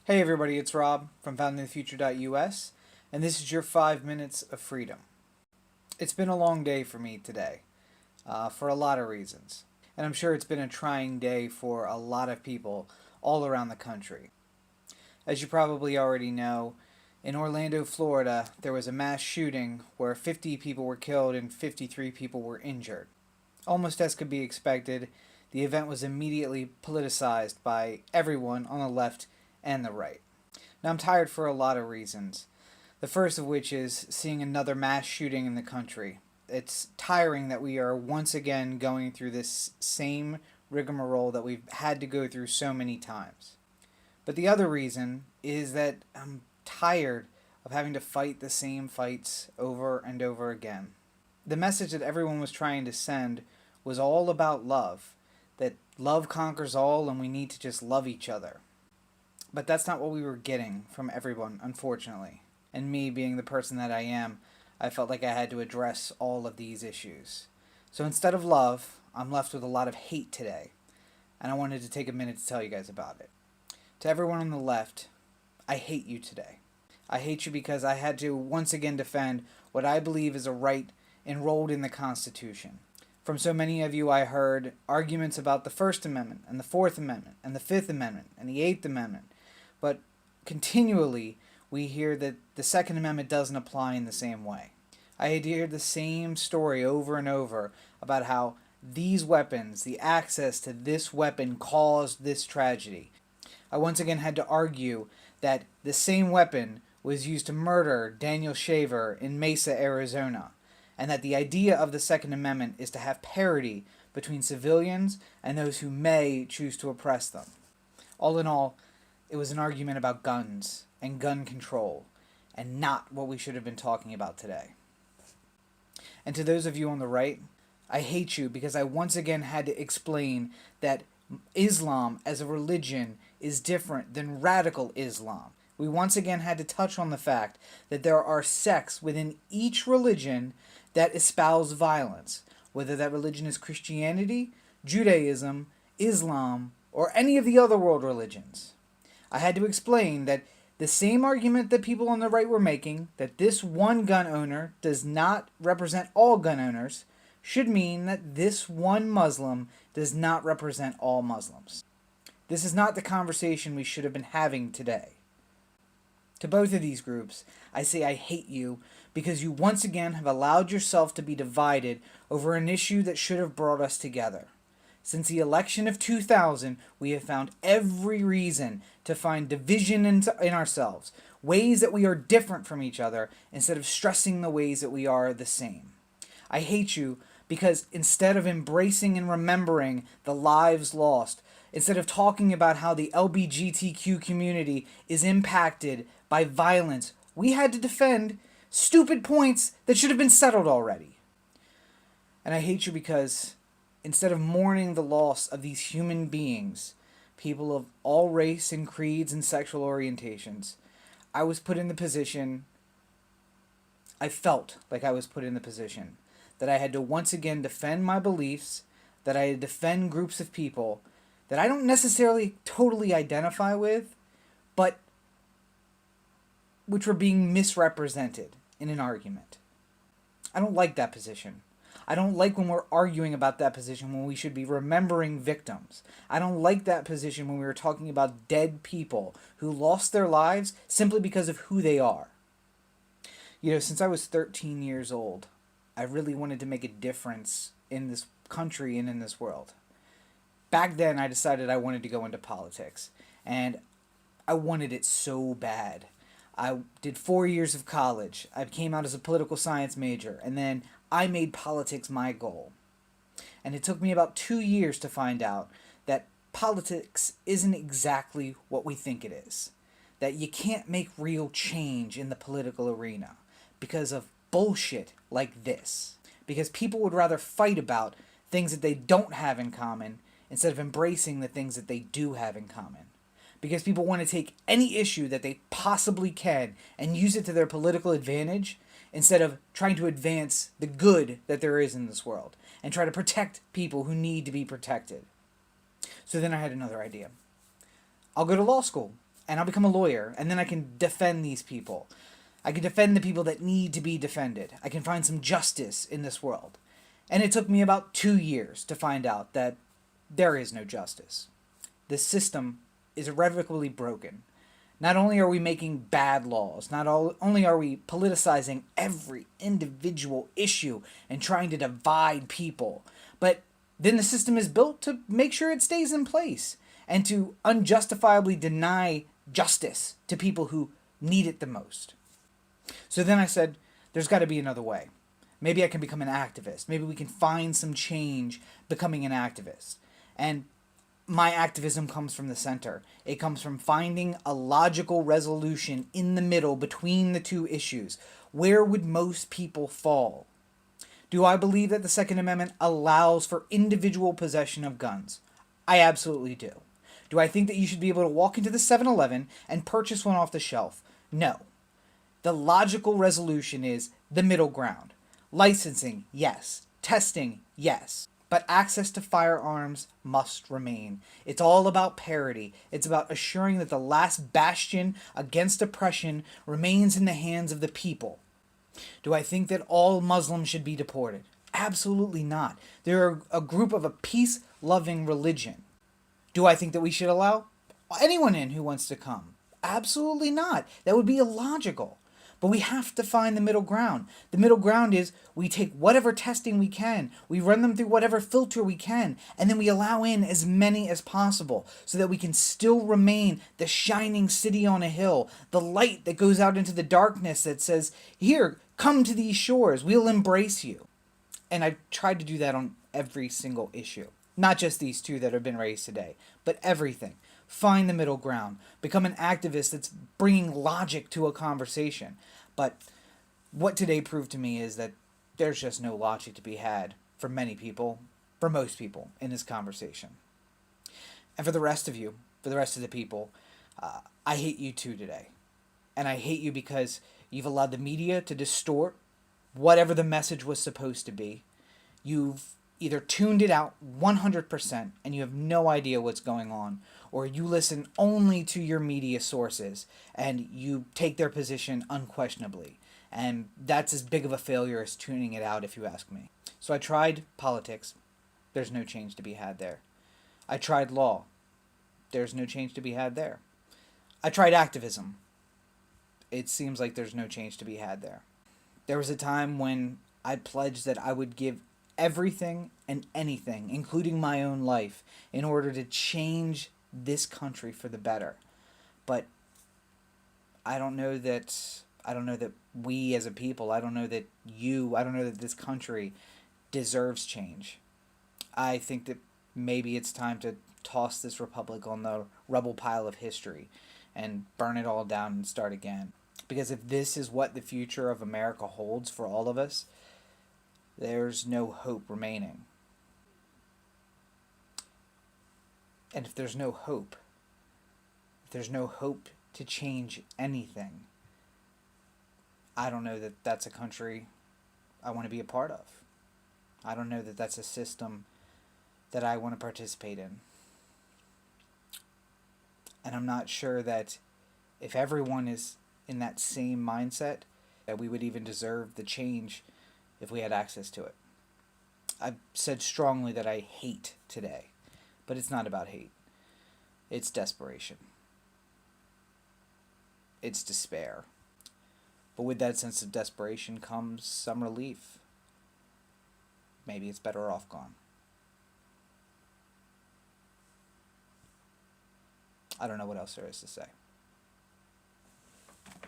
Hey everybody, it's Rob from foundingthefuture.us, and this is your 5 minutes of freedom. It's been a long day for me today, for a lot of reasons, and I'm sure it's been a trying day for a lot of people all around the country. As you probably already know, in Orlando, Florida, there was a mass shooting where 50 people were killed and 53 people were injured. Almost as could be expected, the event was immediately politicized by everyone on the left and the right. Now, I'm tired for a lot of reasons. The first of which is seeing another mass shooting in the country. It's tiring that we are once again going through this same rigmarole that we've had to go through so many times. But the other reason is that I'm tired of having to fight the same fights over and over again. The message that everyone was trying to send was all about love, that love conquers all and we need to just love each other. But that's not what we were getting from everyone, unfortunately. And me being the person that I am, I felt like I had to address all of these issues. So instead of love, I'm left with a lot of hate today. And I wanted to take a minute to tell you guys about it. To everyone on the left, I hate you today. I hate you because I had to once again defend what I believe is a right enrolled in the Constitution. From so many of you, I heard arguments about the First Amendment, and the Fourth Amendment, and the Fifth Amendment, and the Eighth Amendment. But continually, we hear that the Second Amendment doesn't apply in the same way. I had to hear the same story over and over about how these weapons, the access to this weapon, caused this tragedy. I once again had to argue that the same weapon was used to murder Daniel Shaver in Mesa, Arizona, and that the idea of the Second Amendment is to have parity between civilians and those who may choose to oppress them. All in all, it was an argument about guns and gun control, and not what we should have been talking about today. And to those of you on the right, I hate you because I once again had to explain that Islam as a religion is different than radical Islam. We once again had to touch on the fact that there are sects within each religion that espouse violence, whether that religion is Christianity, Judaism, Islam, or any of the other world religions. I had to explain that the same argument that people on the right were making, that this one gun owner does not represent all gun owners, should mean that this one Muslim does not represent all Muslims. This is not the conversation we should have been having today. To both of these groups, I say I hate you because you once again have allowed yourself to be divided over an issue that should have brought us together. Since the election of 2000, we have found every reason to find division in ourselves, ways that we are different from each other, instead of stressing the ways that we are the same. I hate you because instead of embracing and remembering the lives lost, instead of talking about how the LGBTQ community is impacted by violence, we had to defend stupid points that should have been settled already. And I hate you because instead of mourning the loss of these human beings, people of all race and creeds and sexual orientations, I felt like I was put in the position that I had to once again defend my beliefs, that I had to defend groups of people that I don't necessarily totally identify with, but which were being misrepresented in an argument. I don't like that position. I don't like when we're arguing about that position when we should be remembering victims. I don't like that position when we were talking about dead people who lost their lives simply because of who they are. You know, since I was 13 years old, I really wanted to make a difference in this country and in this world. Back then, I decided I wanted to go into politics, and I wanted it so bad. I did 4 years of college. I came out as a political science major, and then I made politics my goal. And it took me about 2 years to find out that politics isn't exactly what we think it is. That you can't make real change in the political arena because of bullshit like this. Because people would rather fight about things that they don't have in common instead of embracing the things that they do have in common. Because people want to take any issue that they possibly can and use it to their political advantage instead of trying to advance the good that there is in this world and try to protect people who need to be protected. So then I had another idea. I'll go to law school. and I'll become a lawyer, and then I can defend these people. I can defend the people that need to be defended. I can find some justice in this world. And it took me about 2 years to find out that there is no justice. The system is irrevocably broken. Not only are we making bad laws, only are we politicizing every individual issue and trying to divide people, but then the system is built to make sure it stays in place and to unjustifiably deny justice to people who need it the most. So then I said, there's got to be another way. Maybe I can become an activist. Maybe we can find some change becoming an activist. And my activism comes from the center. It comes from finding a logical resolution in the middle between the two issues. Where would most people fall? Do I believe that the Second Amendment allows for individual possession of guns? I absolutely do. Do I think that you should be able to walk into the 7-Eleven and purchase one off the shelf? No. The logical resolution is the middle ground. Licensing, yes. Testing, yes. But access to firearms must remain. It's all about parity. It's about assuring that the last bastion against oppression remains in the hands of the people. Do I think that all Muslims should be deported? Absolutely not. They're a group of a peace-loving religion. Do I think that we should allow anyone in who wants to come? Absolutely not. That would be illogical. But we have to find the middle ground. The middle ground is we take whatever testing we can, we run them through whatever filter we can, and then we allow in as many as possible so that we can still remain the shining city on a hill, the light that goes out into the darkness that says, here, come to these shores, we'll embrace you. And I tried to do that on every single issue. Not just these two that have been raised today, but everything. Find the middle ground. Become an activist that's bringing logic to a conversation. But what today proved to me is that there's just no logic to be had for many people, for most people in this conversation. And for the rest of you, for the rest of the people, I hate you too today. And I hate you because you've allowed the media to distort whatever the message was supposed to be. You've either tuned it out 100% and you have no idea what's going on, or you listen only to your media sources and you take their position unquestionably. And that's as big of a failure as tuning it out, if you ask me. So I tried politics. There's no change to be had there. I tried law. There's no change to be had there. I tried activism. It seems like there's no change to be had there. There was a time when I pledged that I would give everything and anything, including my own life, in order to change this country for the better. But I don't know that we as a people, I don't know that this country deserves change. I think that maybe it's time to toss this republic on the rubble pile of history and burn it all down and start again. Because if this is what the future of America holds for all of us, there's no hope remaining. And if there's no hope to change anything, I don't know that that's a country I want to be a part of. I don't know that that's a system that I want to participate in. And I'm not sure that if everyone is in that same mindset, that we would even deserve the change if we had access to it. I've said strongly that I hate today, but it's not about hate. It's desperation. It's despair. But with that sense of desperation comes some relief. Maybe it's better off gone. I don't know what else there is to say.